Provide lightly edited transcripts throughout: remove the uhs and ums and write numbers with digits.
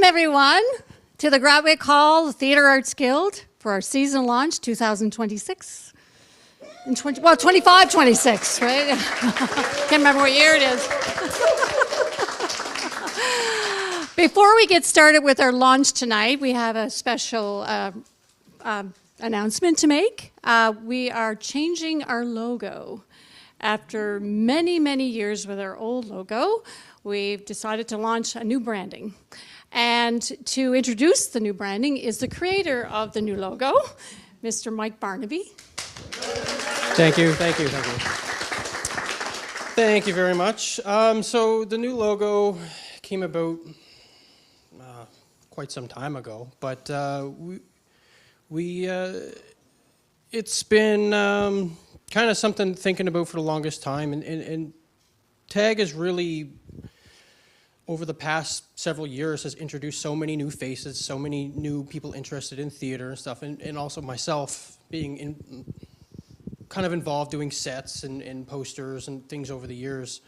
Welcome, everyone, to the Gratwick Hall Theatre Arts Guild for our season launch 2026. 25, 26, right? Can't remember what year it is. Before we get started with our launch tonight, we have a special announcement to make. We are changing our logo. After many, many years with our old logo, we've decided to launch a new branding. And to introduce the new branding is the creator of the new logo, Mr. Mike Barnaby. Thank you. Thank you very much. So the new logo came about quite some time ago, but it's been kind of something thinking about for the longest time, and TAG has really, over the past several years, has introduced so many new faces, so many new people interested in theater and stuff, and also myself being kind of involved doing sets and posters and things over the years.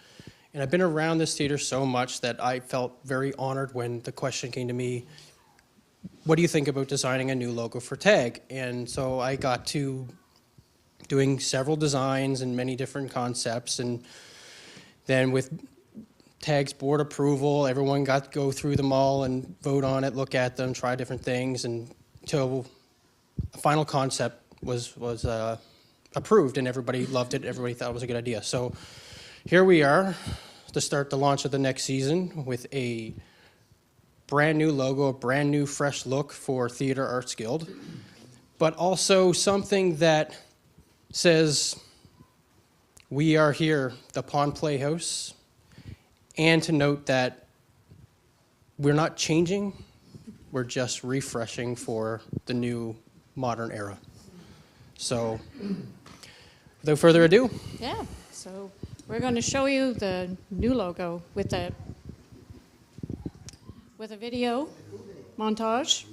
And I've been around this theater so much that I felt very honored when the question came to me, what do you think about designing a new logo for TAG? And so I got to doing several designs and many different concepts, and then with TAG's board approval, everyone got to go through them all and vote on it, look at them, try different things, and until a final concept was approved, and everybody loved it. Everybody thought it was a good idea. So here we are to start the launch of the next season with a brand new logo, a brand new fresh look for Theatre Arts Guild, but also something that says we are here, the Pond Playhouse, and to note that we're not changing, we're just refreshing for the new modern era. So without further ado. Yeah, so we're going to show you the new logo with a video montage.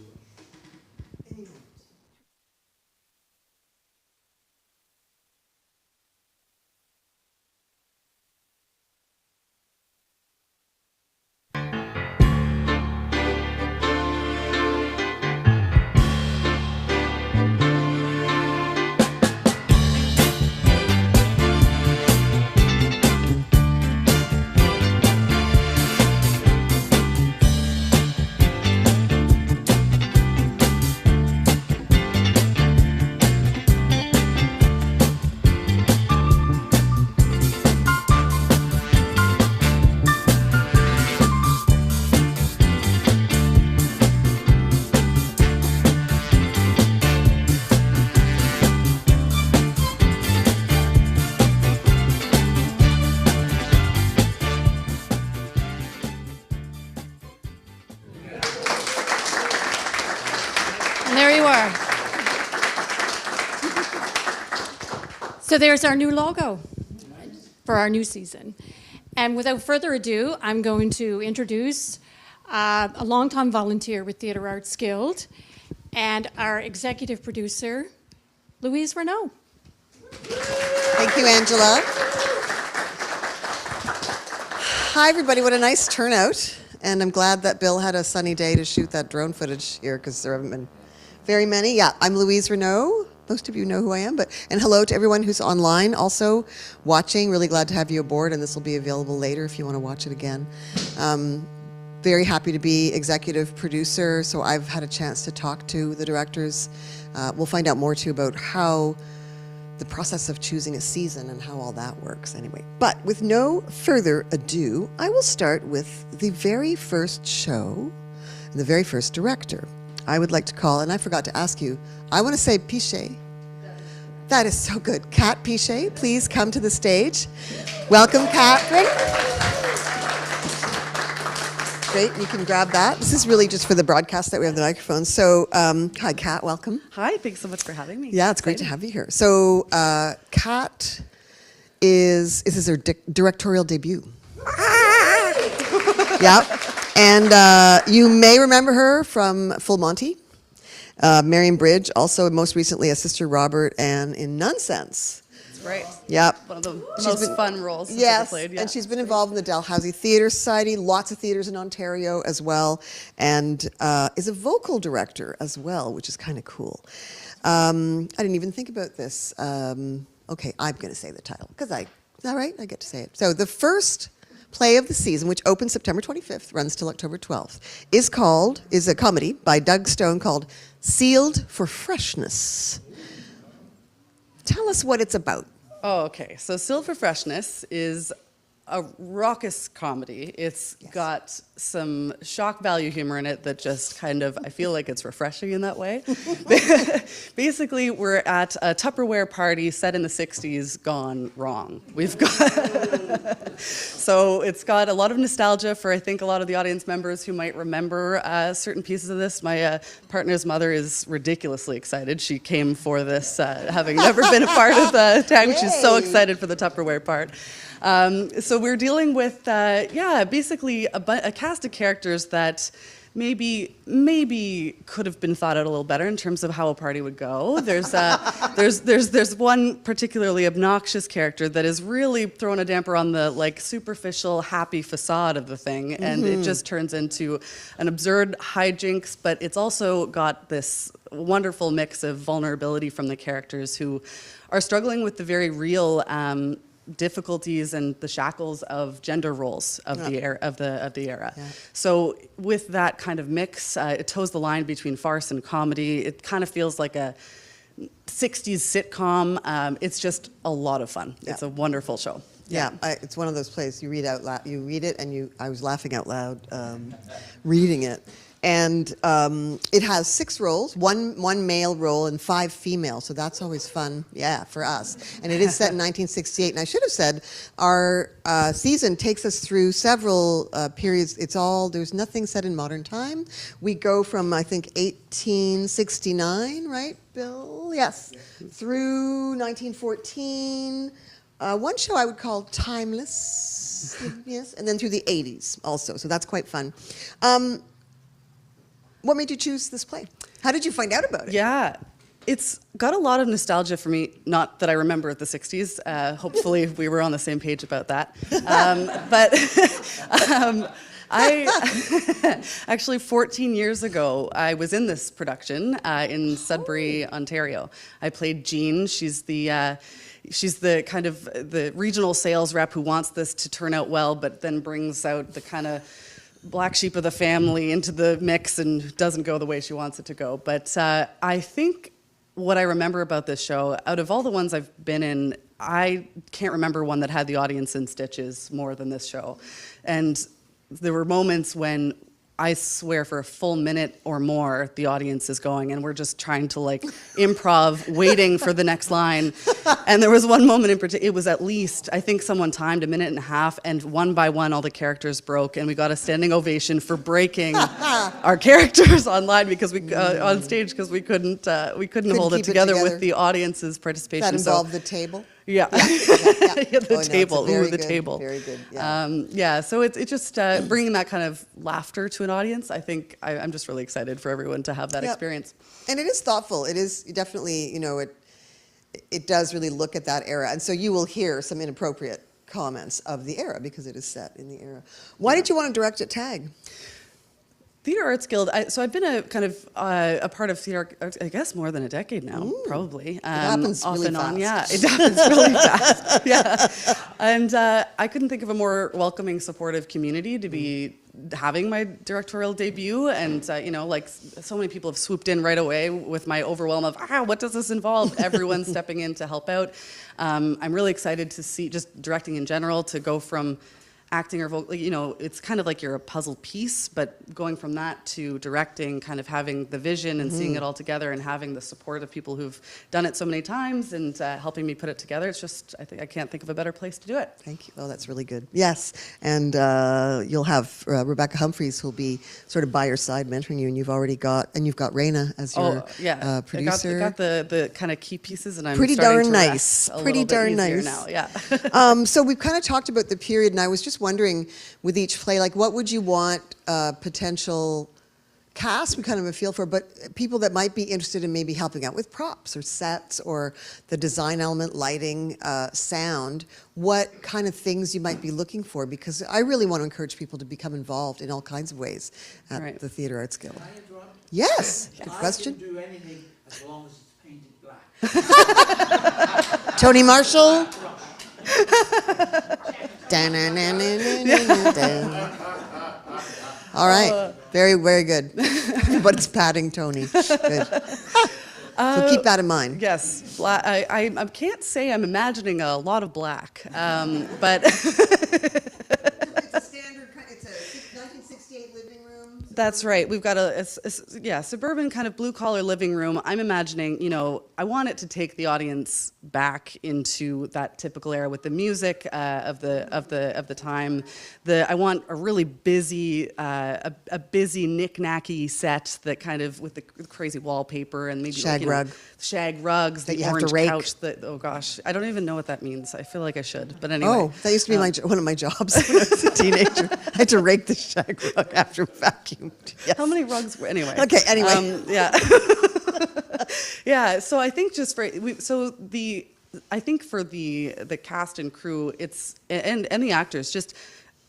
So there's our new logo for our new season. And without further ado, I'm going to introduce a longtime volunteer with Theatre Arts Guild and our executive producer, Louise Renault. Thank you, Angela. Hi, everybody. What a nice turnout. And I'm glad that Bill had a sunny day to shoot that drone footage here, because there haven't been very many. Yeah, I'm Louise Renault. Most of you know who I am, and hello to everyone who's online also watching. Really glad to have you aboard, and this will be available later if you want to watch it again. Very happy to be executive producer, so I've had a chance to talk to the directors. We'll find out more too about how the process of choosing a season and how all that works anyway. But with no further ado, I will start with the very first show and the very first director. I would like to call, and I forgot to ask you, I want to say Piche. That is so good. Kat Piche, please come to the stage. Welcome, Catherine. Great, you can grab that. This is really just for the broadcast that we have the microphone. So, hi, Kat, welcome. Hi, thanks so much for having me. Yeah, it's great to have you here. So, Kat this is her directorial debut. Yeah. And you may remember her from Full Monty. Marion Bridge, also most recently as Sister Robert, and in Nonsense. Right. Yep. One of the She's most been- fun roles she's ever Yes, played. Yeah. and she's been involved in the Dalhousie Theatre Society, lots of theatres in Ontario as well, and is a vocal director as well, which is kind of cool. I didn't even think about this. Okay, I'm going to say the title, because is that right? I get to say it. So the first play of the season, which opens September 25th, runs till October 12th, is a comedy by Doug Stone called Sealed for Freshness. Tell us what it's about. Oh, okay. So Sealed for Freshness is a raucous comedy. It's got some shock value humor in it that just kind of, I feel like it's refreshing in that way. Basically, we're at a Tupperware party set in the 60s gone wrong. We've got, so it's got a lot of nostalgia for, I think, a lot of the audience members who might remember certain pieces of this. My partner's mother is ridiculously excited. She came for this, having never been a part of the tag. She's so excited for the Tupperware part. So we're dealing with, basically a cast of characters that maybe could have been thought out a little better in terms of how a party would go. There's one particularly obnoxious character that is really throwing a damper on the superficial happy facade of the thing, and it just turns into an absurd hijinks. But it's also got this wonderful mix of vulnerability from the characters who are struggling with the very real difficulties and the shackles of gender roles of the era. Yeah. So with that kind of mix, it toes the line between farce and comedy. It kind of feels like a 60s sitcom. It's just a lot of fun. Yeah. It's a wonderful show. Yeah, it's one of those plays you read out loud. You read it, and I was laughing out loud reading it. And it has 6 roles, one male role and 5 female, so that's always fun, for us. And it is set in 1968, and I should have said our season takes us through several periods. There's nothing set in modern time. We go from, I think, 1869, right, Bill? Yes, through 1914. One show I would call timeless, yes, and then through the 80s also, so that's quite fun. What made you choose this play? How did you find out about it? Yeah, it's got a lot of nostalgia for me, not that I remember the 60s. Hopefully we were on the same page about that. I actually 14 years ago, I was in this production in Sudbury, Ontario. I played Jean. She's the kind of the regional sales rep who wants this to turn out well, but then brings out the kind of black sheep of the family into the mix and doesn't go the way she wants it to go. But I think what I remember about this show, out of all the ones I've been in, I can't remember one that had the audience in stitches more than this show. And there were moments when I swear for a full minute or more, the audience is going, and we're just trying to improv, waiting for the next line. And there was one moment in particular, it was at least, I think someone timed 1.5 minutes, and one by one, all the characters broke, and we got a standing ovation for breaking our characters on stage because we couldn't hold it together with the audience's participation. That involved the table? Yeah. The table. Very Ooh, the good, table. Very good. So it's just bringing that kind of laughter to an audience. I think I'm just really excited for everyone to have that experience. And it is thoughtful. It is definitely, it does really look at that era. And so you will hear some inappropriate comments of the era because it is set in the era. Why did you want to direct at TAG? Theater Arts Guild. So I've been a kind of a part of theater, I guess, more than a decade now, probably. It happens off really and on. fast. Yeah, it happens really fast. Yeah, and I couldn't think of a more welcoming, supportive community to be having my directorial debut. And so many people have swooped in right away with my overwhelm of what does this involve? Everyone's stepping in to help out. I'm really excited to see just directing in general to go from acting or vocal, it's kind of like you're a puzzle piece, but going from that to directing, kind of having the vision and seeing it all together and having the support of people who've done it so many times and helping me put it together, it's just, I can't think of a better place to do it. Thank you. Oh, that's really good. Yes, and you'll have Rebecca Humphries who'll be sort of by your side mentoring you, and you've got Raina as your producer. I got the kind of key pieces, and I'm pretty starting darn to nice. rest a Pretty little bit darn easier nice. now. Yeah. So we've kind of talked about the period, and I was just wondering, with each play, what would you want potential cast we kind of have a feel for, but people that might be interested in maybe helping out with props or sets or the design element, lighting, sound, what kind of things you might be looking for, because I really want to encourage people to become involved in all kinds of ways at Right. the Theatre Arts Guild. Can I interrupt? Yes, good question. I can do anything as long as it's painted black. Tony Marshall. All right, very, very good. But it's patting Tony. Good. So keep that in mind. Yes, I can't say I'm imagining a lot of black, but It's a standard, it's a 1968 living room. that's right. We've got a suburban kind of blue collar living room. I'm imagining, I want it to take the audience back into that typical era with the music of the time. I want a really busy, a busy knick-knacky set that kind of with the crazy wallpaper and maybe Shag rug. shag rugs, That the you have to orange rake. couch. Oh gosh, I don't even know what that means. I feel like I should, but anyway. Oh, that used to be one of my jobs when I was a teenager. I had to rake the shag rug after vacuumed. Yes. How many rugs were anyway? Okay, anyway. Yeah. Yeah, so I think I think for the cast and crew, and the actors,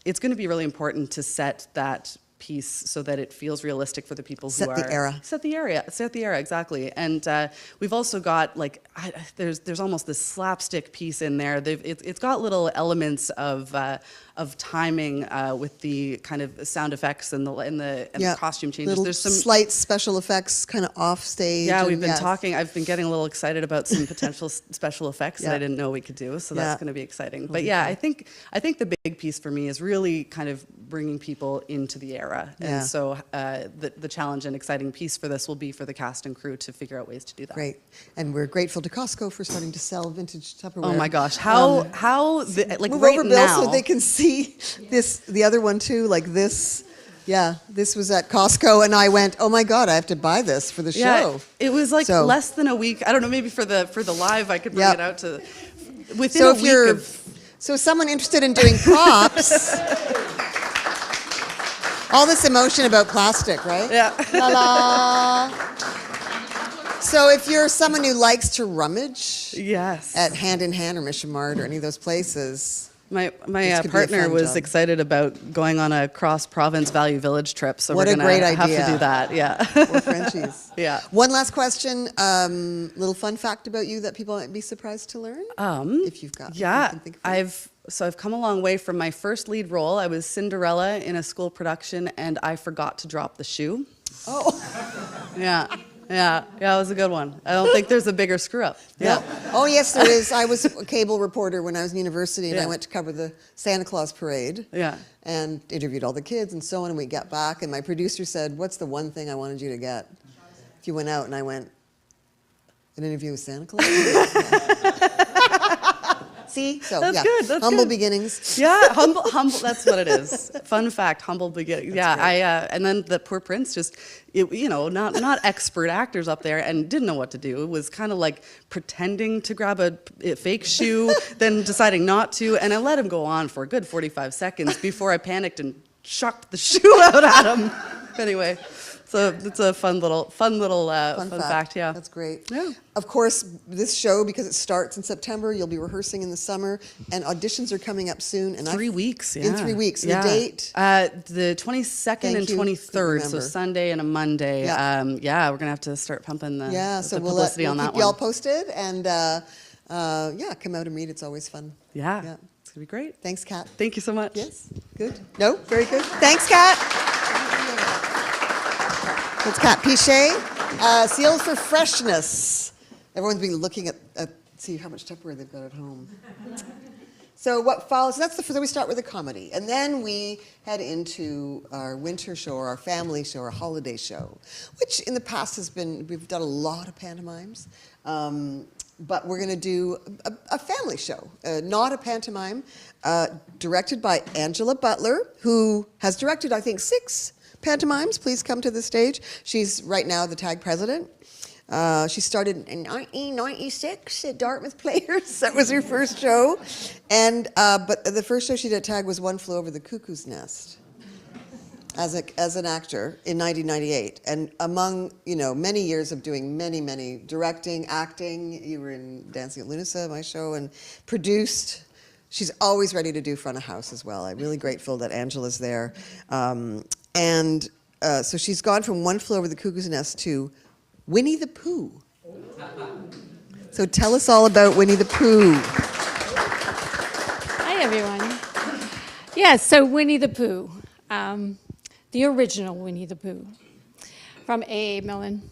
it's going to be really important to set that piece so that it feels realistic for the people who are... Set the era. Set the era, exactly. And we've also got, there's almost this slapstick piece in there. It's got little elements of timing with the kind of sound effects and the costume changes. Little There's some slight special effects kind of off stage. Yeah, and we've been yes. talking. I've been getting a little excited about some potential special effects that I didn't know we could do. So that's going to be exciting. But yeah, I think the big piece for me is really kind of bringing people into the era. Yeah. And so the challenge and exciting piece for this will be for the cast and crew to figure out ways to do that. Great. And we're grateful to Costco for starting to sell vintage Tupperware. Oh my gosh, Move right over, Bill, now. so they can see the other one too, like this. Yeah, this was at Costco, and I went, oh my God, I have to buy this for the show. It was So- less than a week. I don't know, maybe for the live I could bring Yep. it out to within So a if week you're, of so someone interested in doing props, all this emotion about plastic, right? yeah. La la. So if you're someone who likes to rummage Yes. at Hand in Hand or Mission Mart or any of those places, My This could be a partner fun was job. excited about going on a cross-province Value Village trip, so What we're a gonna great have idea. to do that. Yeah. or Frenchies. Yeah. One last question, little fun fact about you that people might be surprised to learn, if you've got. if you Yeah, can think of it. I've come a long way from my first lead role. I was Cinderella in a school production, and I forgot to drop the shoe. Oh. Yeah, it was a good one. I don't think there's a bigger screw up. Yeah. Oh, yes, there is. I was a cable reporter when I was in university, and I Yeah. went to cover the Santa Claus parade. Yeah. And interviewed all the kids and so on, and we got back, and my producer said, what's the one thing I wanted you to get if you went out? And I went, an interview with Santa Claus? See? So, That's yeah. good, that's Humble good. beginnings. Yeah, humble. That's what it is. Fun fact, humble beginning. Yeah, and then the poor prince just, not expert actors up there and didn't know what to do. It was kind of like pretending to grab a fake shoe, then deciding not to, and I let him go on for a good 45 seconds before I panicked and chucked the shoe out at him. Anyway, so it's a fun little fact. Yeah, That's great. Yeah. Of course, this show, because it starts in September, you'll be rehearsing in the summer, and auditions are coming up soon. And 3 weeks. Yeah. In 3 weeks. Yeah. The date? The 22nd Thank and you. 23rd, so Remember. Sunday and a Monday. Yeah. We're gonna have to start pumping the, Yeah, the so we'll publicity on keep that you all one. posted, and come out and read. It's always fun. Yeah, Yeah. it's gonna be great. Thanks, Kat. Thank you so much. Yes, good. No, very good. Thanks, Kat. It's Kat Piche, sealed for freshness. Everyone's been looking at see how much Tupperware they've got at home. So what follows? So we start with a comedy, and then we head into our winter show, or our family show, our holiday show, which in the past we've done a lot of pantomimes, but we're going to do a family show, not a pantomime, directed by Angela Butler, who has directed, I think, 6 pantomimes. Please come to the stage. She's right now the TAG president. She started in 1996 at Dartmouth Players. That was her first show. And but the first show she did at TAG was One Flew Over the Cuckoo's Nest. as an actor in 1998, and among many years of doing many directing, acting. You were in Dancing at Lunasa, my show, and produced. She's always ready to do front of house as well. I'm really grateful that Angela's there, so she's gone from One Flew Over the Cuckoo's Nest to Winnie the Pooh. So tell us all about Winnie the Pooh. Hi, everyone. Yeah, so Winnie the Pooh, the original Winnie the Pooh from A.A. Milne.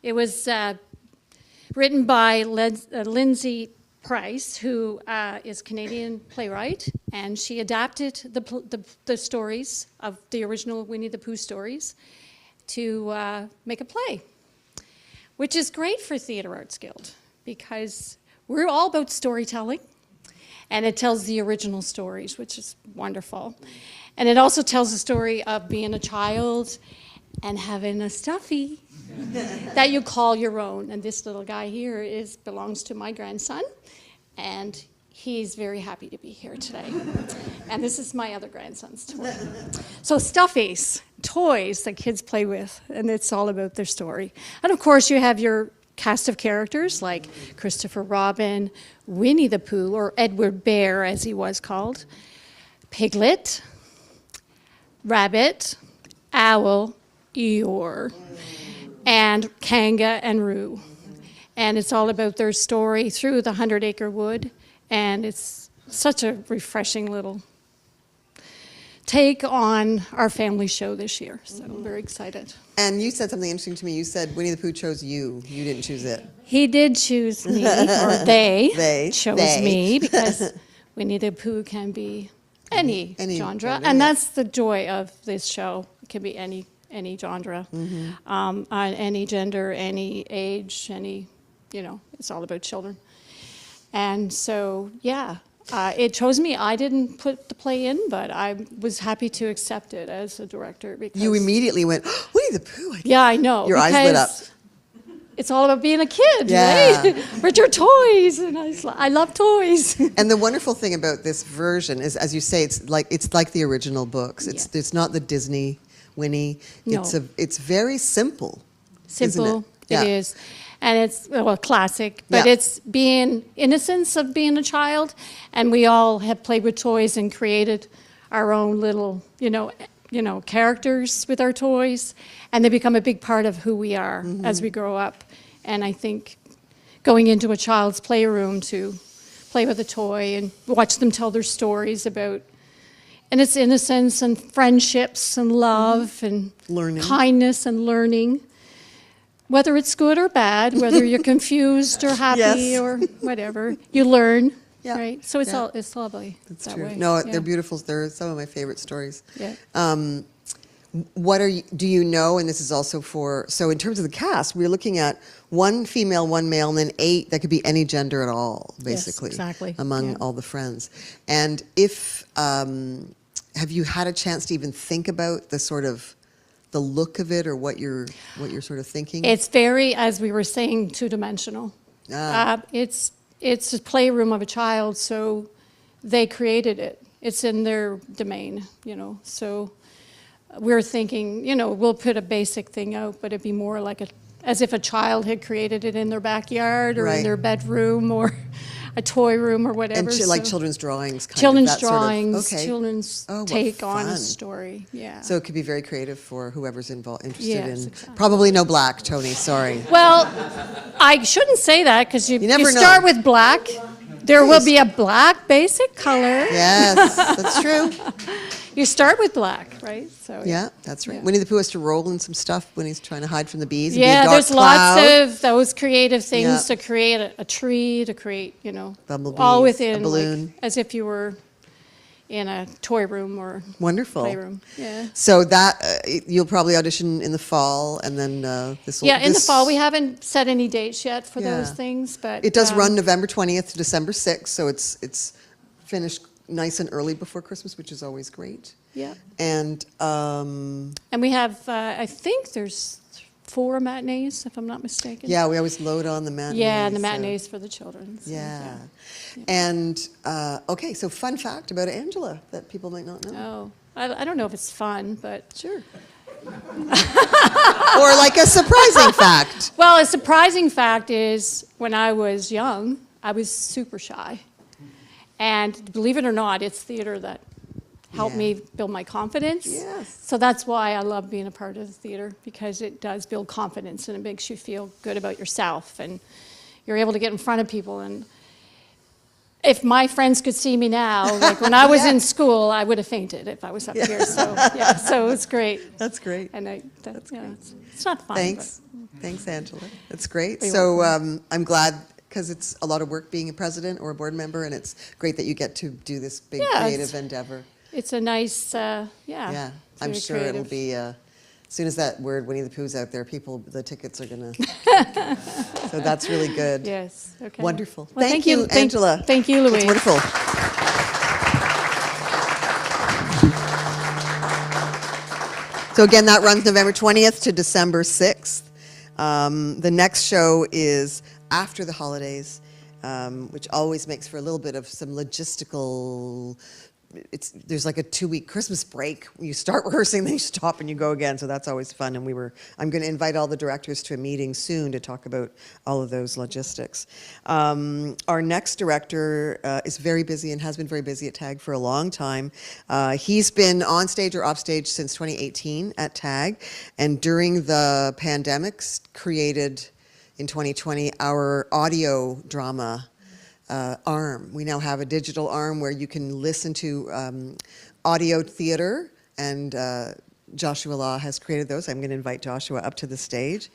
It was written by Lindsay Price, who is a Canadian playwright, and she adapted the stories of the original Winnie the Pooh stories to make a play, which is great for Theatre Arts Guild because we're all about storytelling, and it tells the original stories, which is wonderful. And it also tells the story of being a child and having a stuffy that you call your own. And this little guy here belongs to my grandson, and he's very happy to be here today. And this is my other grandson's toy. So stuffies, toys that kids play with, and it's all about their story. And of course, you have your cast of characters like Christopher Robin, Winnie the Pooh, or Edward Bear as he was called, Piglet, Rabbit, Owl, Eeyore, and Kanga and Roo. And it's all about their story through the 100-acre wood, and it's such a refreshing little take on our family show this year. So I'm very excited. And you said something interesting to me. You said Winnie the Pooh chose you. You didn't choose it. He did choose me, or they chose me, because Winnie the Pooh can be any genre, and that's the joy of this show. It can be any genre, on any gender, any age, it's all about children. And so, it chose me. I didn't put the play in, but I was happy to accept it as a director. Because you immediately went, oh, Winnie the Pooh. Yeah, I know. Your eyes lit up. It's all about being a kid, right? With your toys, and I love toys. And the wonderful thing about this version is, as you say, it's like the original books. It's not the Disney Winnie. No. It's very simple. Simple, isn't it? it is. And it's classic, but it's being innocence of being a child, and we all have played with toys and created our own little, characters with our toys, and they become a big part of who we are as we grow up. And I think going into a child's playroom to play with a toy and watch them tell their stories about, and it's innocence and friendships and love and learning. Kindness and learning. Whether it's good or bad, whether you're confused or happy or whatever, you learn, right? So it's it's lovely. That's that true. way. No, they're beautiful. They're some of my favorite stories. Yeah. Do you know, and this is also so in terms of the cast, we're looking at 1 female, 1 male, and then 8 that could be any gender at all, basically. Yes, exactly. Among all the friends. And have you had a chance to even think about the look of it, or what you're sort of thinking? It's very, as we were saying, two-dimensional. It's a playroom of a child, so they created it. It's in their domain, So we're thinking, we'll put a basic thing out, but it'd be more like as if a child had created it in their backyard or in their bedroom or a toy room or whatever. And like children's drawings, children's drawings, okay. children's take on a story. Yeah. So it could be very creative for whoever's interested in. Exactly. Probably no black, Tony. Sorry. Well, I shouldn't say that because you never start know. with black. There will be a black basic color. Yes, that's true. You start with black, right? So yeah, that's right. Winnie the Pooh has to roll in some stuff when he's trying to hide from the bees. Yeah, there's cloud. lots of those creative things to create a tree, to create, bumblebees, all within, a balloon, as if you were in a toy room or playroom. Yeah. So that you'll probably audition in the fall, and then this will. Yeah, in the fall. We haven't set any dates yet for those things, but it does run November 20th to December 6th, so it's finished nice and early before Christmas, which is always great. Yeah. And we have, I think there's 4 matinees, if I'm not mistaken. Yeah, we always load on the matinees. Yeah, and the matinees for the children. So, And, okay, so fun fact about Angela that people might not know. Oh, I don't know if it's fun, but Sure. Or like a surprising fact. well, a surprising fact is when I was young, I was super shy. And believe it or not, it's theater that helped Yeah. me build my confidence. Yes. So that's why I love being a part of the theater, because it does build confidence and it makes you feel good about yourself, and you're able to get in front of people. And if my friends could see me now, like when I was in school, I would have fainted if I was up here. So yeah, so it's great. That's great. And it's not fun. Thanks. Thanks, Angela. That's great. You're So I'm glad, because it's a lot of work being a president or a board member, and it's great that you get to do this big Yeah, creative endeavor. It's a nice, Yeah, it's I'm very sure it'll creative. be, as soon as that word Winnie the Pooh's out there, the tickets are going to, so that's really good. Yes. Okay. Wonderful. Well, Thank you, Angela. Thank you, Louise. It's wonderful. So again, that runs November 20th to December 6th. The next show is after the holidays, which always makes for a little bit of some logistical. There's like a 2-week Christmas break. You start rehearsing, then you stop and you go again. So that's always fun. And I'm going to invite all the directors to a meeting soon to talk about all of those logistics. Our next director is very busy and has been very busy at TAG for a long time. He's been on stage or off stage since 2018 at TAG, and during the pandemic created in 2020 our audio drama arm. We now have a digital arm where you can listen to audio theater, and Joshua Law has created those. I'm going to invite Joshua up to the stage.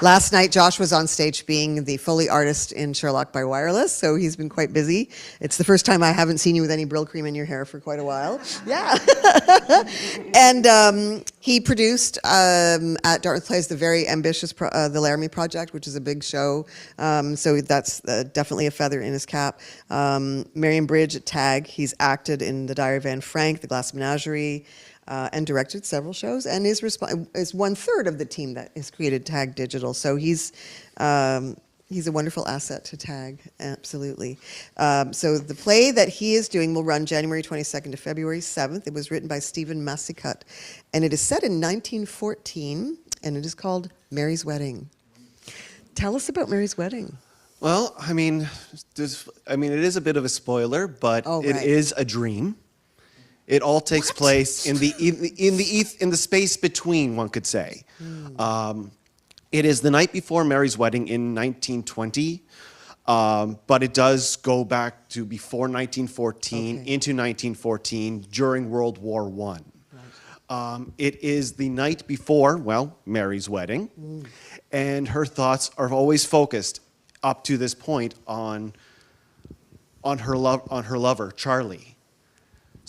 Last night, Josh was on stage being the Foley artist in Sherlock by Wireless, so he's been quite busy. It's the first time I haven't seen you with any Brill cream in your hair for quite a while. Yeah. And he produced at Dartmouth Plays the very ambitious The Laramie Project, which is a big show. So that's definitely a feather in his cap. Marion Bridge at TAG, he's acted in The Diary of Anne Frank, The Glass Menagerie, and directed several shows, and is 1/3 of the team that has created TAG Digital. So he's a wonderful asset to TAG, absolutely. So the play that he is doing will run January 22nd to February 7th. It was written by Stephen Massicut, and it is set in 1914, and it is called Mary's Wedding. Tell us about Mary's Wedding. Well, I mean, it is a bit of a spoiler, but it is a dream. It all takes place in the space between, one could say. It is the night before Mary's wedding in 1920, but it does go back to before 1914, into 1914, during World War I. Right. It is the night before, Mary's wedding, and her thoughts are always focused up to this point on her lover, Charlie.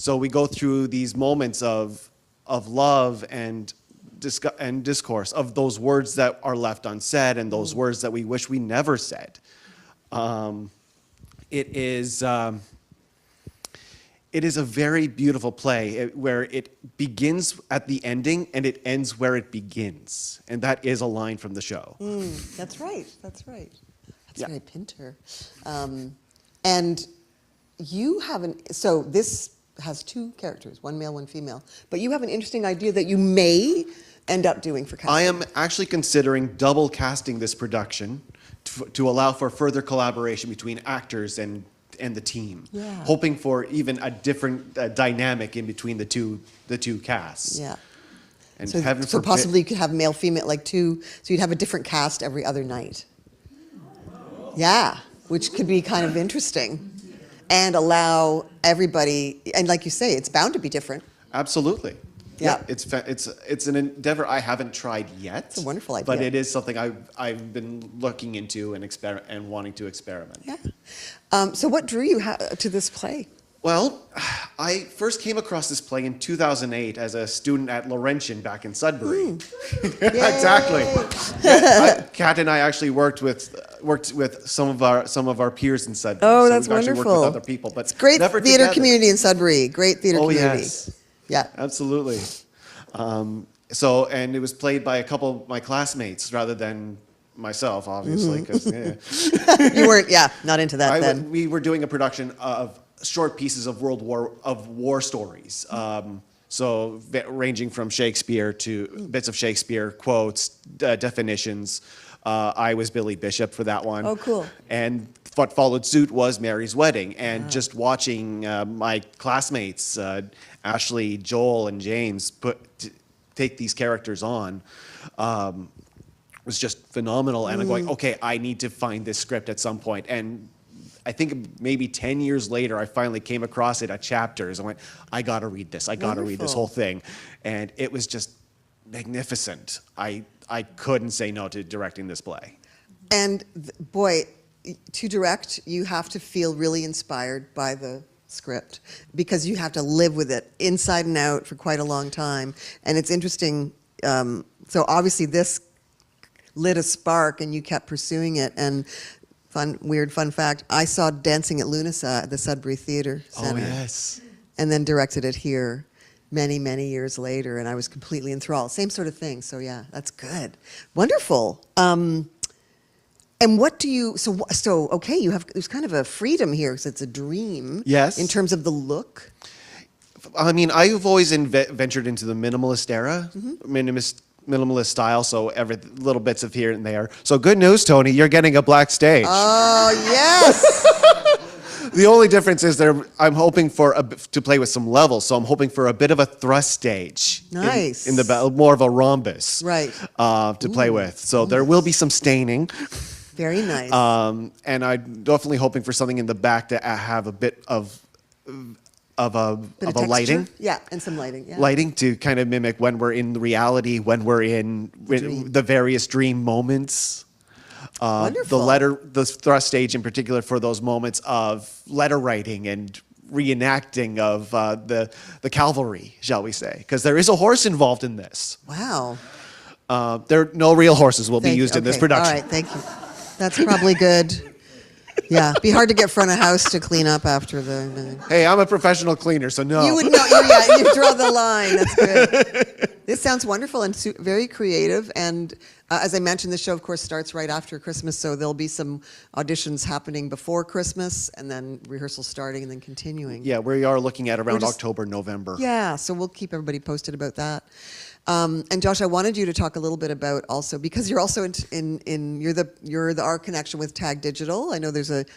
So we go through these moments of love and discourse, of those words that are left unsaid and those words that we wish we never said. It is a very beautiful play where it begins at the ending and it ends where it begins. And that is a line from the show. That's right. That's very Pinter. And you haven't, so this has 2 characters, one male, one female, but you have an interesting idea that you may end up doing for casting. I am actually considering double casting this production to allow for further collaboration between actors and the team, hoping for even a different dynamic in between the two casts. Yeah. And so possibly you could have male, female, like 2, so you'd have a different cast every other night. Yeah, which could be kind of interesting. And allow everybody, and like you say, it's bound to be different. Absolutely. Yeah. It's an endeavor I haven't tried yet. It's a wonderful idea. But it is something I've been looking into and wanting to experiment. Yeah. So what drew you to this play? Well, I first came across this play in 2008 as a student at Laurentian back in Sudbury. Exactly. Kat and I actually worked with some of our peers in Sudbury. Oh, so that's we've actually wonderful. worked with other people, but it's great never theater together. community in Sudbury. Great theater community. Yes. Yeah. Absolutely. And it was played by a couple of my classmates rather than myself, obviously, because You weren't, not into that then. we were doing a production of short pieces of war stories. So ranging from Shakespeare to bits of Shakespeare, quotes, definitions. I was Billy Bishop for that one. Oh, cool. And what followed suit was Mary's Wedding. And just watching my classmates, Ashley, Joel, and James, take these characters on was just phenomenal. And I'm going, okay, I need to find this script at some point. And I think maybe 10 years later, I finally came across it at Chapters. I went, I got to read this. I got to read this whole thing. And it was just magnificent. I couldn't say no to directing this play. And boy, to direct, you have to feel really inspired by the script because you have to live with it inside and out for quite a long time. And it's interesting. So obviously this lit a spark and you kept pursuing it. And weird fun fact, I saw Dancing at Lunasa at the Sudbury Theatre Center. Oh, yes. And then directed it here many, many years later, and I was completely enthralled. Same sort of thing, so yeah, that's good. Wonderful. And what do you, so okay, there's kind of a freedom here, because it's a dream. Yes. In terms of the look. I mean, I've always ventured into the minimalist era, minimalist style, so every little bits of here and there. So good news, Tony, you're getting a black stage. Oh, yes! The only difference is I'm hoping to play with some levels, so I'm hoping for a bit of a thrust stage. Nice. In the more of a rhombus. Right. To play with. So there will be some staining. Very nice. And I'm definitely hoping for something in the back to have a bit of lighting. Yeah, and some lighting. Yeah. Lighting to kind of mimic when we're in reality, when we're in the various dream moments. Wonderful. The thrust stage in particular for those moments of letter writing and reenacting of the cavalry, shall we say? Because there is a horse involved in this. Wow. No real horses will be used in this production. All right, thank you. That's probably good. Yeah, be hard to get front of house to clean up after the. Hey, I'm a professional cleaner, so no. You would know. You draw the line. That's good. This sounds wonderful and very creative. And as I mentioned, the show, of course, starts right after Christmas, so there'll be some auditions happening before Christmas, and then rehearsals starting, and then continuing. Yeah, we are looking at around October, November. Yeah, so we'll keep everybody posted about that. And Josh, I wanted you to talk a little bit about also, because you're also you're our connection with Tag Digital. I know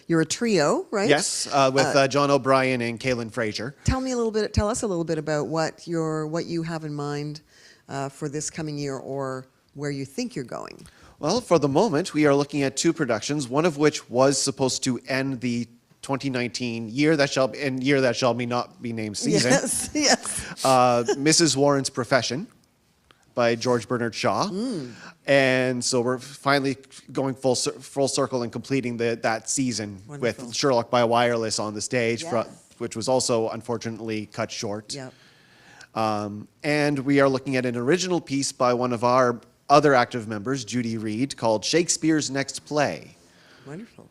you're a trio, right? Yes, with John O'Brien and Kaylin Fraser. Tell us a little bit about what you have in mind for this coming year, or where you think you're going. Well, for the moment, we are looking at 2 productions, one of which was supposed to end the 2019 year that shall not be named season. Yes. Mrs. Warren's Profession by George Bernard Shaw. And so we're finally going full circle and completing that season. Wonderful. With Sherlock by Wireless on the stage, which was also unfortunately cut short. Yep. And we are looking at an original piece by one of our other active members, Judy Reed, called Shakespeare's Next Play. Wonderful.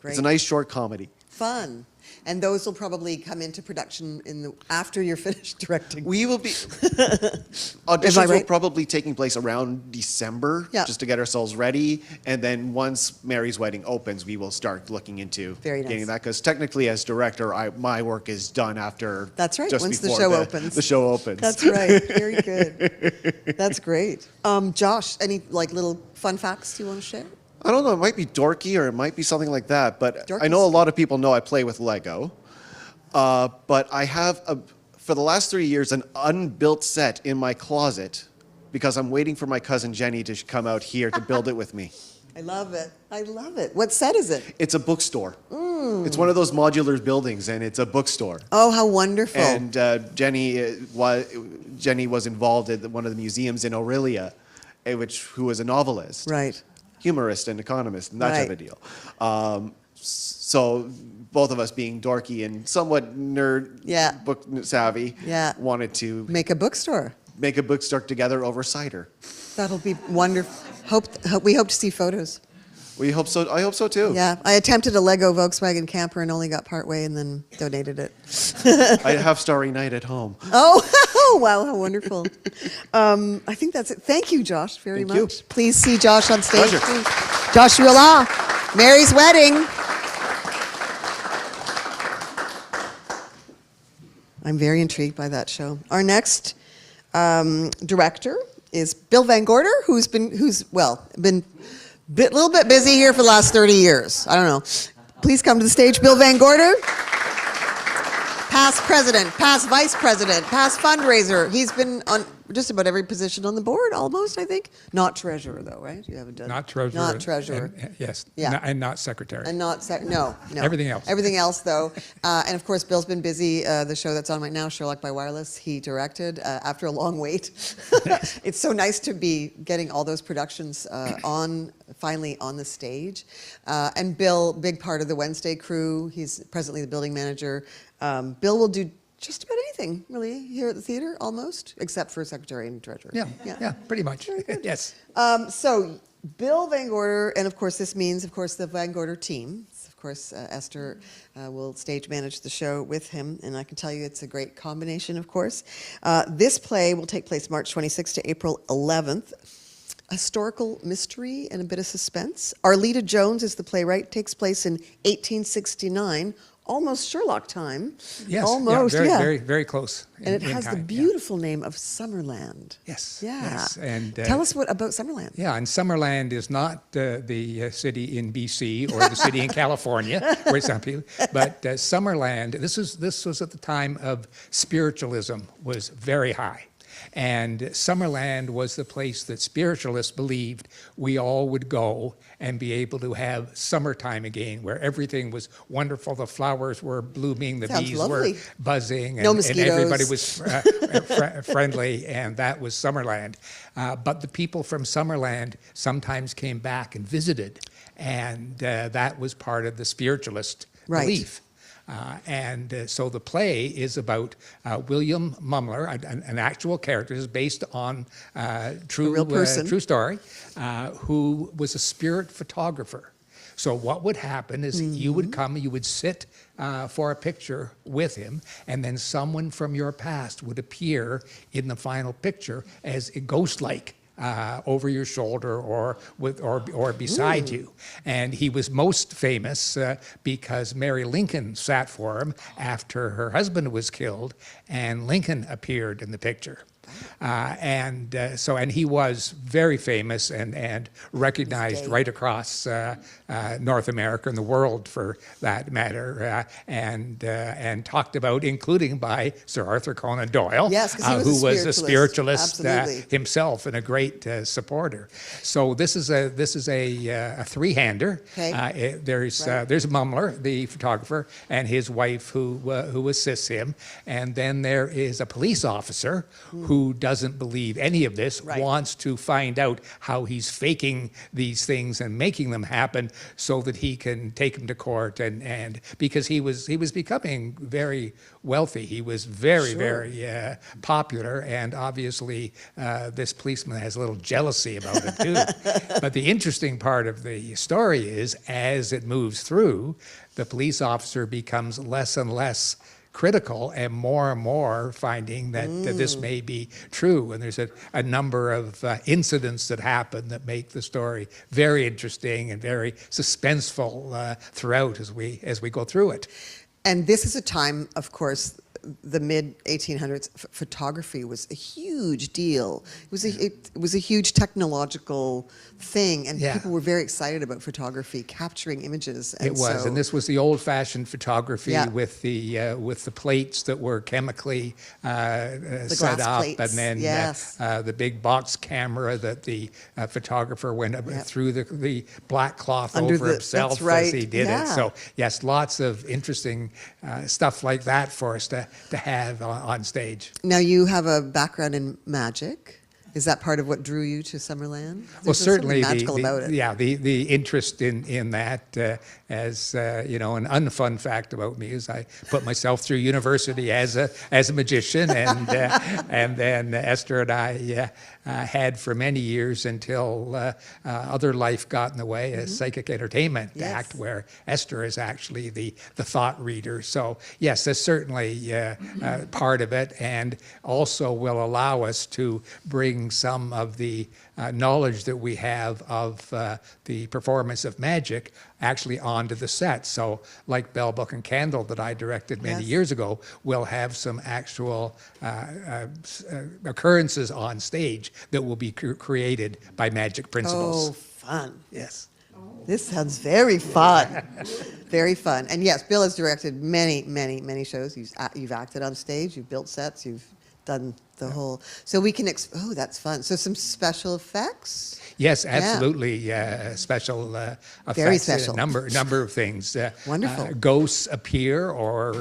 Great. It's a nice short comedy. Fun. And those will probably come into production after you're finished directing. We will be auditions will probably taking place around December, just to get ourselves ready. And then once Mary's Wedding opens, we will start looking into getting that. Because technically, as director, my work is done after. That's right. Just once before the show opens. The show opens. That's right. Very good. That's great. Josh, any little fun facts you want to share? I don't know. It might be dorky or it might be something like that. But Dorky's I know a lot of people know I play with Lego. But I have, for the last 3 years, an unbuilt set in my closet because I'm waiting for my cousin Jenny to come out here to build it with me. I love it. I love it. What set is it? It's a bookstore. It's one of those modular buildings, and it's a bookstore. Oh, how wonderful. And Jenny was involved at one of the museums in Orillia, who was a novelist. Right. Humorist and economist, and that type of deal. So both of us being dorky and somewhat book savvy, wanted to make a bookstore together over cider. That'll be wonderful. We hope to see photos. We hope so. I hope so too. Yeah, I attempted a Lego Volkswagen camper and only got part way and then donated it. I have Starry Night at home. Oh. Oh, wow, how wonderful. I think that's it. Thank you, Josh, very Thank you. much. Please see Josh on stage. Pleasure. too. Joshua Law, Mary's Wedding. I'm very intrigued by that show. Our next director is Bill VanGorder, who's been a little bit busy here for the last 30 years. I don't know. Please come to the stage, Bill VanGorder. Past president, past vice president, past fundraiser. He's been on just about every position on the board, almost, I think. Not treasurer, though, right? You haven't done Not treasurer. Not treasurer. Yes. Yeah. And not secretary. And not no. Everything else. Everything else, though. And of course, Bill's been busy. The show that's on right now, Sherlock by Wireless, he directed after a long wait. It's so nice to be getting all those productions finally on the stage. And Bill, big part of the Wednesday crew. He's presently the building manager. Bill will do just about anything, really, here at the theater, almost, except for secretary and treasurer. Yeah, pretty much. Yes. So Bill VanGorder, and of course this means, of course, the VanGorder team. Of course, Esther will stage manage the show with him, and I can tell you it's a great combination, of course. This play will take place March 26th to April 11th. Historical mystery and a bit of suspense. Arleta Jones is the playwright. Takes place in 1869. Almost Sherlock time. Yes. Almost, very, yeah. very, very close. And it has the time, beautiful name of Summerland. Yes. Yeah. Yes. And Tell us about Summerland. Yeah, and Summerland is not the city in BC or the city in California, where some people, but Summerland. This was at the time of spiritualism was very high. And Summerland was the place that spiritualists believed we all would go and be able to have summertime again, where everything was wonderful. The flowers were blooming, the Sounds bees lovely. were buzzing, No and mosquitoes. everybody was friendly, and that was Summerland. But the people from Summerland sometimes came back and visited, and that was part of the spiritualist Right. belief. So the play is about William Mumler, an actual character. This is based on real person. true story, who was a spirit photographer. So what would happen is you would come, you would sit for a picture with him, and then someone from your past would appear in the final picture as a ghost-like. Over your shoulder or beside you. And he was most famous because Mary Lincoln sat for him after her husband was killed, and Lincoln appeared in the picture. And he was very famous and recognized right across North America and the world, for that matter, and talked about, including by Sir Arthur Conan Doyle, Yes, 'cause he was who a was a spiritualist Absolutely. himself and a great supporter. So this is a three-hander. Okay. There's Mumler, the photographer, and his wife who assists him, and then there is a police officer who doesn't believe any of this, Right. wants to find out how he's faking these things and making them happen so that he can take him to court, and because he was becoming very wealthy. He was very popular, and obviously this policeman has a little jealousy about him too. But the interesting part of the story is, as it moves through, the police officer becomes less and less critical and more finding that this may be true. And there's a number of incidents that happen that make the story very interesting and very suspenseful throughout as we go through it. And this is a time, of course, the mid-1800s, photography was a huge deal. It was a huge technological thing, and Yeah. people were very excited about photography, capturing images. And It was, so, and this was the old-fashioned photography Yeah. with the plates that were chemically set glass up, plates, and then yes. the big box camera that the photographer went through the black cloth Under over the- himself that's right, as he did yeah. it. So yes, lots of interesting stuff like that for us to have on stage. Now you have a background in magic. Is that part of what drew you to Summerland? Well, There's something certainly magical about it. the interest in that, as you know, an unfun fact about me is I put myself through university as a magician, and and then Esther and I had for many years until other life got in the way, a psychic entertainment act where Esther is actually the thought reader. So yes, that's certainly part of it, and also will allow us to bring some of the knowledge that we have of the performance of magic actually onto the set. So like Bell, Book and Candle that I directed many years ago will have some actual occurrences on stage that will be created by magic principles. Oh, fun. Yes. This sounds very fun. Very fun. And yes, Bill has directed many, many, many shows. You've acted on stage, you've built sets, you've done the whole. So we can, oh, that's fun. So some special effects? Yes, absolutely. Special effects. Very special. A number of things. Wonderful. Ghosts appear or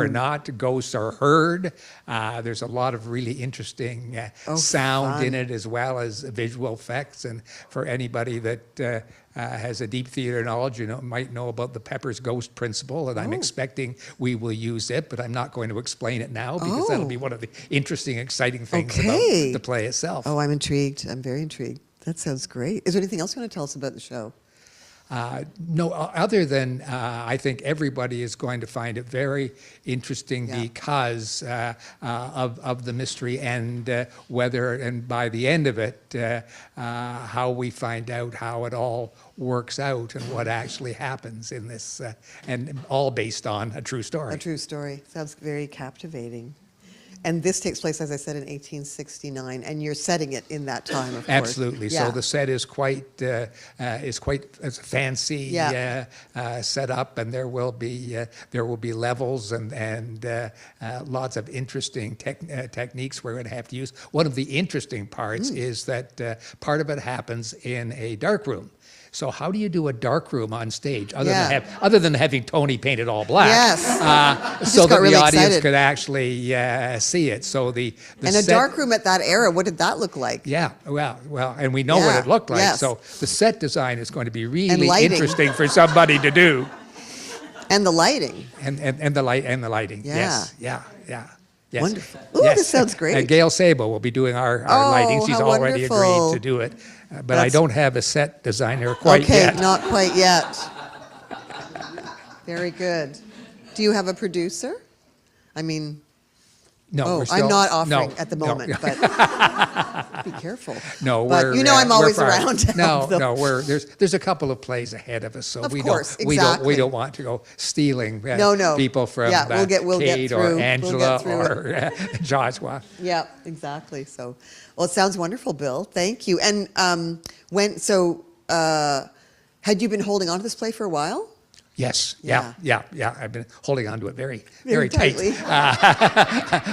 not. Ghosts are heard. There's a lot of really interesting sound in it, as well as visual effects. And for anybody that has a deep theater knowledge, might know about the Pepper's Ghost principle, and I'm expecting we will use it, but I'm not going to explain it now because that'll be one of the interesting, exciting things about the play itself. Oh, I'm intrigued. I'm very intrigued. That sounds great. Is there anything else you want to tell us about the show? No, other than I think everybody is going to find it very interesting because of the mystery and whether, and by the end of it, how we find out how it all works out and what actually happens in this, and all based on a true story. A true story. Sounds very captivating. And this takes place, as I said, in 1869, and you're setting it in that time, of course. Absolutely. Yeah. So the set is quite fancy set up, and there will be levels and lots of interesting techniques we're going to have to use. One of the interesting parts is that part of it happens in a dark room. So how do you do a dark room on stage other than having Tony paint it all black? Yes. So that really the audience excited. could actually see it. So the and set, a dark room at that era, what did that look like? Yeah, well, and we know what it looked like. Yes. So the set design is going to be really lighting. interesting for somebody to do. And the lighting. And the lighting. Yeah. Yes. Yes. Wonderful. Ooh, this sounds great. Gail Sabo will be already lighting. She's how already wonderful. agreed to do it. But I don't have a set designer quite yet. Okay, not quite yet. Very good. Do you have a producer? I mean, No, we're still, I'm not offering no, at the no. moment, but be careful. No, but we're, I'm always we're far. around to help them. There's a couple of plays ahead of us, so Of we course, don't want to go stealing people from we'll get Kate through. or Angela We'll or Joshua. Yeah, exactly. So, well, it sounds wonderful, Bill. Thank you. And had you been holding on to this play for a while? Yes. Yeah. I've been holding on to it very Very tight tightly.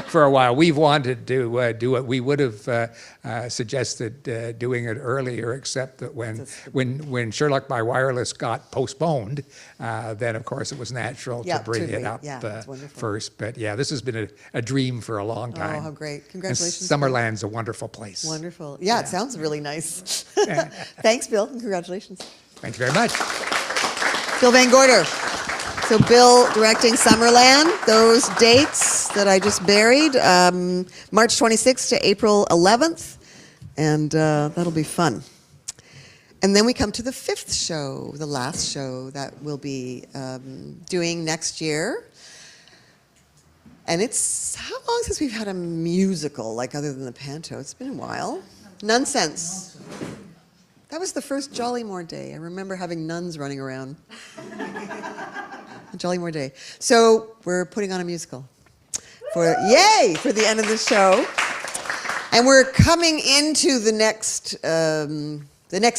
for a while. We've wanted to do it. We would have suggested doing it earlier, except that when Sherlock by Wireless got postponed, then of course it was natural to bring it up first. But this has been a dream for a long time. Oh, how great! Congratulations. And Summerland's a wonderful place. Wonderful. Yeah, it sounds really nice. Thanks, Bill, and congratulations. Thank you very much. Bill VanGorder. So Bill directing Summerland, those dates that I just buried, March 26th to April 11th, and that'll be fun. And then we come to the fifth show, the last show that we'll be doing next year. And it's, how long since we've had a musical, like other than the Panto? It's been a while. Nonsense. That was the first Jollymore Day. I remember having nuns running around. Jollymore Day. So we're putting on a musical for the end of the show. And we're coming into the next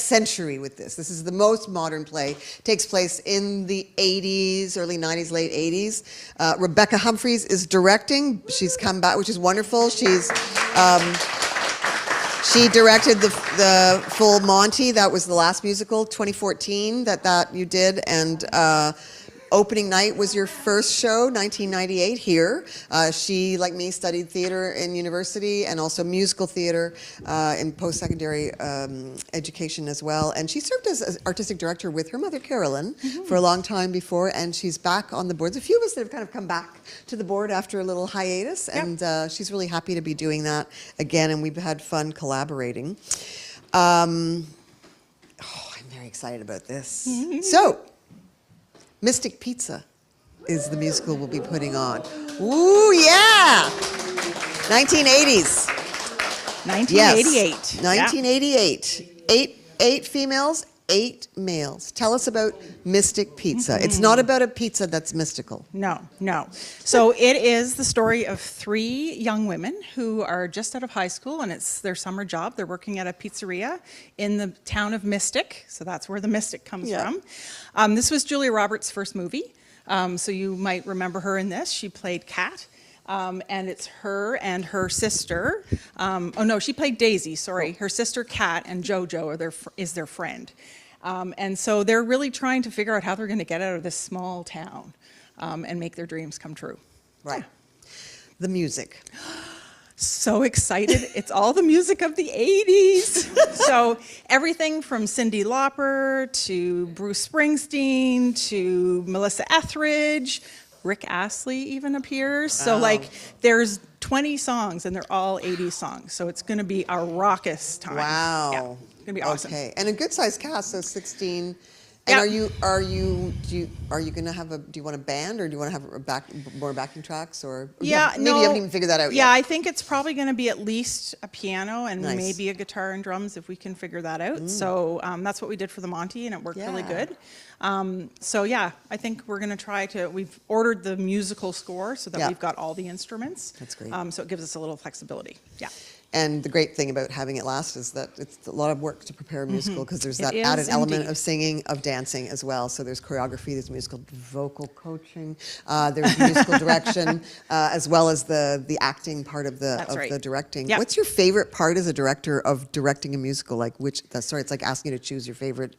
century with this. This is the most modern play. It takes place in the 80s, early 90s, late 80s. Rebecca Humphries is directing. She's come back, which is wonderful. She directed the full Monty. That was the last musical, 2014, that you did. And Opening night was your first show, 1998, here. She, like me, studied theater in university and also musical theater in post-secondary education as well. And she served as artistic director with her mother, Carolyn, for a long time before, and she's back on the boards. A few of us that have kind of come back to the board after a little hiatus, and she's really happy to be doing that again, and we've had fun collaborating. I'm very excited about this. So, Mystic Pizza is the musical we'll be putting on. Ooh, yeah! 1980s. 1988. Yes, 1988. Eight females, 8 males. Tell us about Mystic Pizza. It's not about a pizza that's mystical. No. So it is the story of 3 young women who are just out of high school, and it's their summer job. They're working at a pizzeria in the town of Mystic, so that's where the Mystic comes from. This was Julia Roberts' first movie, so you might remember her in this. She played Kat. And it's her and her sister. She played Daisy, sorry. Her sister Kat and JoJo is their friend. And so they're really trying to figure out how they're going to get out of this small town and make their dreams come true. Right. The music. So excited. It's all the music of the 80s. So everything from Cyndi Lauper to Bruce Springsteen to Melissa Etheridge. Rick Astley even appears. So there's 20 songs and they're all 80s songs. So it's going to be a raucous time. Wow. Yeah, it's going to be awesome. Okay. And a good sized cast, so 16. And are you going to have do you want a band, or do you want to have more backing tracks, or maybe you haven't even figured that out yet? Yeah, I think it's probably going to be at least a piano and Nice. maybe a guitar and drums if we can figure that out. So that's what we did for the Monty, and it worked really good. I think we're going to we've ordered the musical score so that we've got all the instruments. That's great. So it gives us a little flexibility. Yeah. And the great thing about having it last is that it's a lot of work to prepare a musical, because there's that It added is element indeed. of singing, of dancing as well. So there's choreography, there's musical vocal coaching, there's musical direction, as well as the acting part of the right. directing. Yep. What's your favorite part as a director of directing a musical? It's like asking you to choose your favorite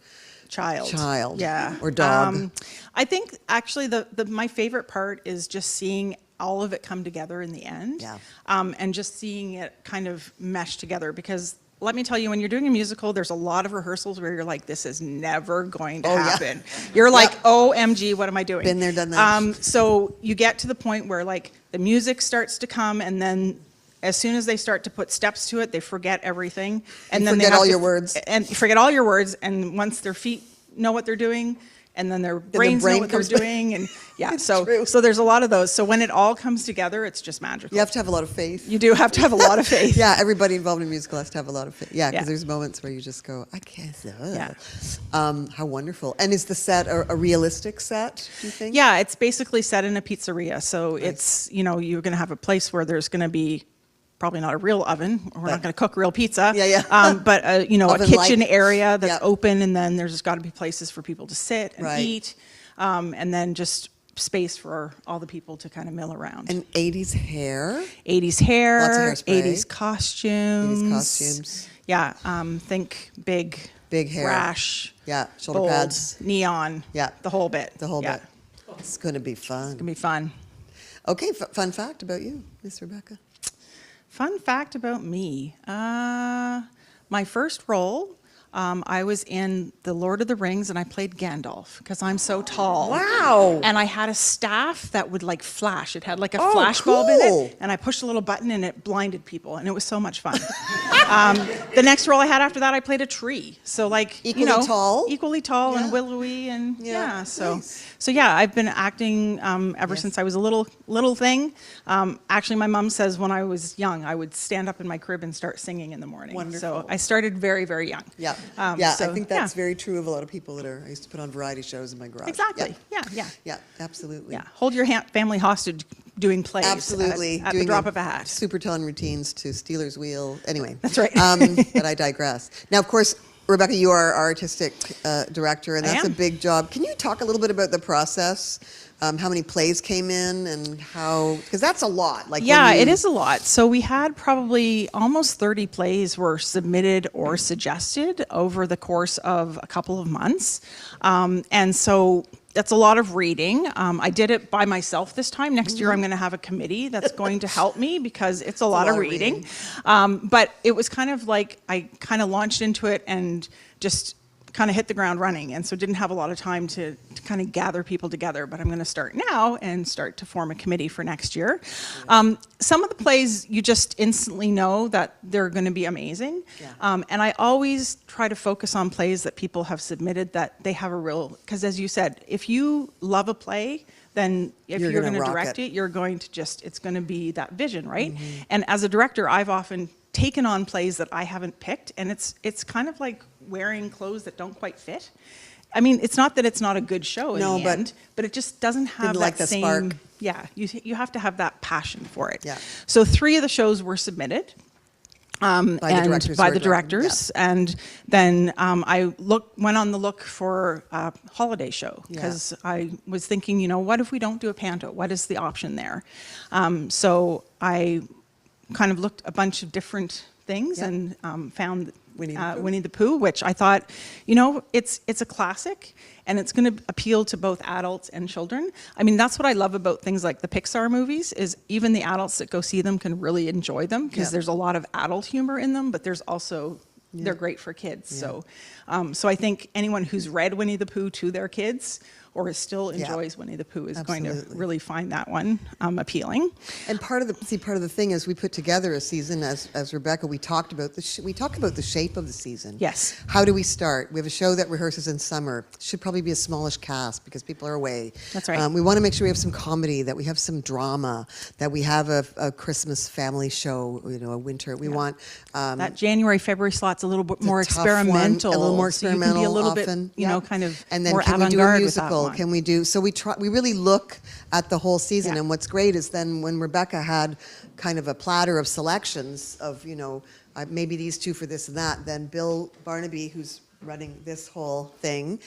child, Yeah. or dog. I think actually my favorite part is just seeing all of it come together in the end. Yeah. And just seeing it kind of mesh together, because let me tell you, when you're doing a musical, there's a lot of rehearsals where you're like, this is never going to happen. You're like, OMG, what am I doing? Been there, done that. So you get to the point where like the music starts to come, and then as soon as they start to put steps to it, they forget everything. And then forget they have all to your words. And you forget all your words, and once their feet know what they're doing, and then their brains know what they're doing, and so there's a lot of those. So when it all comes together, it's just magical. You have to have a lot of faith. You do have to have a lot of faith. Yeah, everybody involved in a musical has to have a lot of faith. Yeah, because Yeah. there's moments where you just go, I can't. Yeah. How wonderful. And is the set a realistic set, do you think? Yeah, it's basically set in a pizzeria. So it's, you're going to have a place where there's going to be probably not a real oven. We're not going to cook real pizza. But a kitchen area that's open, and then there's got to be places for people to sit and eat, and then just space for all the people to kind of mill around. And 80s hair. 80s hair. Lots of hairspray. 80s costumes. 80s costumes. Yeah. Think big hair. rash. Yeah. Shoulder bold, pads. Neon. Yeah. The whole bit. The whole Yeah. bit. It's going to be fun. It's going to be fun. Okay. Fun fact about you, Miss Rebecca. Fun fact about me. My first role, I was in The Lord of the Rings, and I played Gandalf because I'm so tall. Wow. And I had a staff that would like flash. It had like a flash bulb in cool. it, and I pushed a little button and it blinded people, and it was so much fun. The next role I had after that, I played a tree. So like, Equally tall? Equally tall Yeah. and willowy, and Nice. So yeah, I've been acting ever since I was a little thing. Actually, my mom says when I was young, I would stand up in my crib and start singing in the morning. Wonderful. So I started very, very young. Yeah. So, I think that's very true of a lot of people I used to put on variety shows in my garage. Exactly. Yeah. Yeah, absolutely. Yeah. Hold your family hostage doing plays. Absolutely. At the drop of a hat. Super telling routines to Steelers Wheel. Anyway. That's right. But I digress. Now, of course, Rebecca, you are our artistic director, and I that's a am. big job. Can you talk a little bit about the process? How many plays came in, and how? Because that's a lot. Like Yeah, when you- it is a lot. So we had probably almost 30 plays were submitted or suggested over the course of a couple of months. And so that's a lot of reading. I did it by myself this time. Next year, I'm going to have a committee that's going to help me because it's a lot of reading. But it was kind of like I kind of launched into it and just kind of hit the ground running, and so didn't have a lot of time to kind of gather people together, but I'm going to start now and start to form a committee for next year. Some of the plays, you just instantly know that they're going to be amazing. And I always try to focus on plays that people have submitted that they have a real, because as you said, if you love a play, then if you're going to direct it, you're going to just, it's going to be that vision, right? And as a director, I've often taken on plays that I haven't picked, and it's kind of like wearing clothes that don't quite fit. I mean, it's not that it's not a good show in the end, but it just doesn't have that same spark. Yeah, you have to have that passion for it. Yeah. So 3 of the shows were submitted by the directors, and then I went on the look for a holiday show because I was thinking, what if we don't do a panto? What is the option there? So I kind of looked a bunch of different things and found Winnie the Pooh, which I thought, it's a classic and it's going to appeal to both adults and children. I mean, that's what I love about things like the Pixar movies is even the adults that go see them can really enjoy them because there's a lot of adult humor in them, but there's also, they're great for kids. So I think anyone who's read Winnie the Pooh to their kids or still enjoys Winnie the Pooh is going to really find that one appealing. And part of the thing is we put together a season as Rebecca. We talked about the shape of the season. Yes. How do we start? We have a show that rehearses in summer. Should probably be a smallish cast because people are away. That's right. We want to make sure we have some comedy, that we have some drama, that we have a Christmas family show. A winter. We want that January, February slot's a little bit more experimental. A little more experimental. So you can be a little often, bit, kind of and then more can we do a musical? One. Can we do? So we really look at the whole season, and what's great is then when Rebecca had kind of a platter of selections of maybe these 2 for this and that, then Bill Barnaby, who's running this whole thing,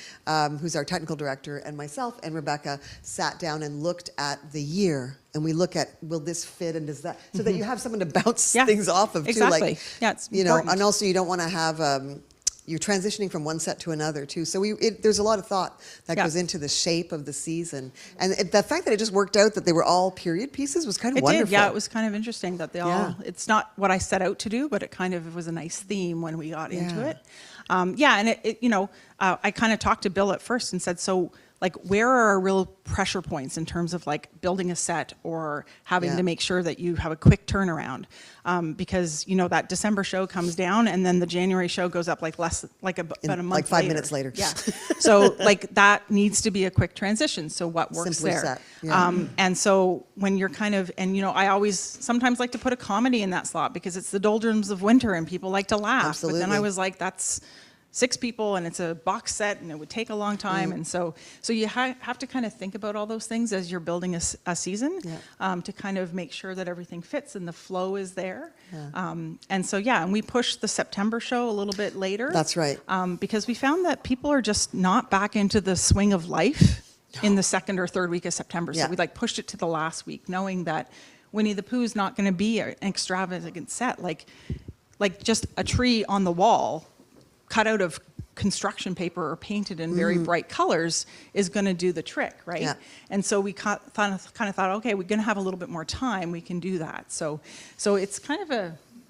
who's our technical director, and myself and Rebecca sat down and looked at the year, and we look at will this fit and does that, so that you have someone to bounce things off of too. Exactly. It's important. And also you don't want to have. You're transitioning from one set to another too, so there's a lot of thought that goes into the shape of the season, and the fact that it just worked out that they were all period pieces was kind of wonderful. Did, it was kind of interesting that they all. It's not what I set out to do, but it kind of was a nice theme when we got into it. And I kind of talked to Bill at first and said, so like where are our real pressure points in terms of like building a set or having to make sure that you have a quick turnaround, because that December show comes down and then the January show goes up about a month like 5 later. minutes later. So like that needs to be a quick transition. So what works Simply there? Set. And so when you're kind of, I always sometimes like to put a comedy in that slot because it's the doldrums of winter and people like to laugh. Absolutely. But then I was like, that's 6 people and it's a box set and it would take a long time. And so you have to kind of think about all those things as you're building a season to kind of make sure that everything fits and the flow is there. And we pushed the September show a little bit later. That's right. Because we found that people are just not back into the swing of life in the 2nd or 3rd week of September. So we pushed it to the last week knowing that Winnie the Pooh is not going to be an extravagant set like just a tree on the wall cut out of construction paper or painted in very bright colors is going to do the trick, right? And so we kind of thought, okay, we're going to have a little bit more time, we can do that. So it's kind of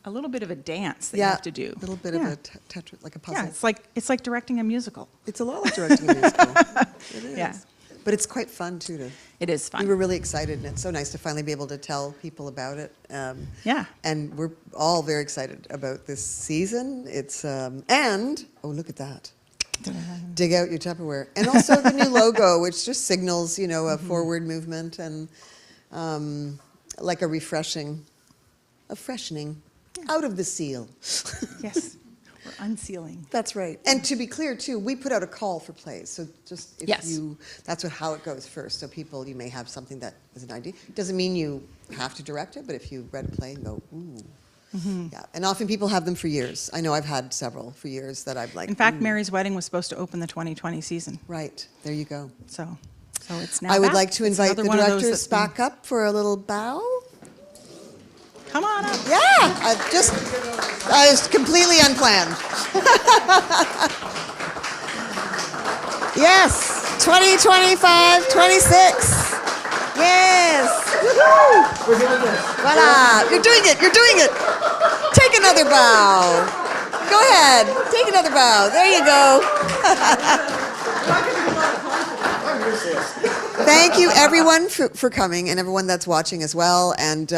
a little bit of a dance that you have to do. A little bit of a Tetris, like a puzzle. Yeah, it's like directing a musical. It's a lot like directing a musical. It is. Yeah. But it's quite fun too. It is fun. We were really excited, and it's so nice to finally be able to tell people about it. And we're all very excited about this season. It's and look at that. Dig out your Tupperware, and also the new logo, which just signals a forward movement and like a freshening out of the seal. Yes. We're unsealing. That's right. And to be clear, too, we put out a call for plays. So just that's how it goes first. So people, you may have something that is an idea. It doesn't mean you have to direct it, but if you read a play and go, ooh. Yeah. And often people have them for years. I know I've had several for years that I've In fact, Mary's Wedding was supposed to open the 2020 season. Right. There you go. So it's now I would back. like to invite the directors back up for a little bow. Come on up. Yeah, I was completely unplanned. Yes, 20, 25, 26. Yes. Woohoo. We're doing this. Voila. You're doing it. You're doing it. Take another bow. Go ahead. Take another bow. There you go. Thank you, everyone, for coming, and everyone that's watching as well. And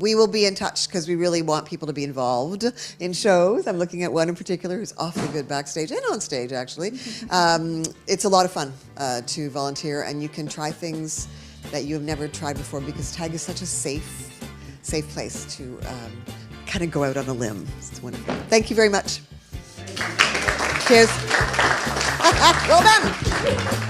we will be in touch because we really want people to be involved in shows. I'm looking at one in particular who's awfully good backstage and on stage, actually. It's a lot of fun to volunteer, and you can try things that you have never tried before because TAG is such a safe place to kind of go out on a limb. It's wonderful. Thank you very much. Cheers. Well done.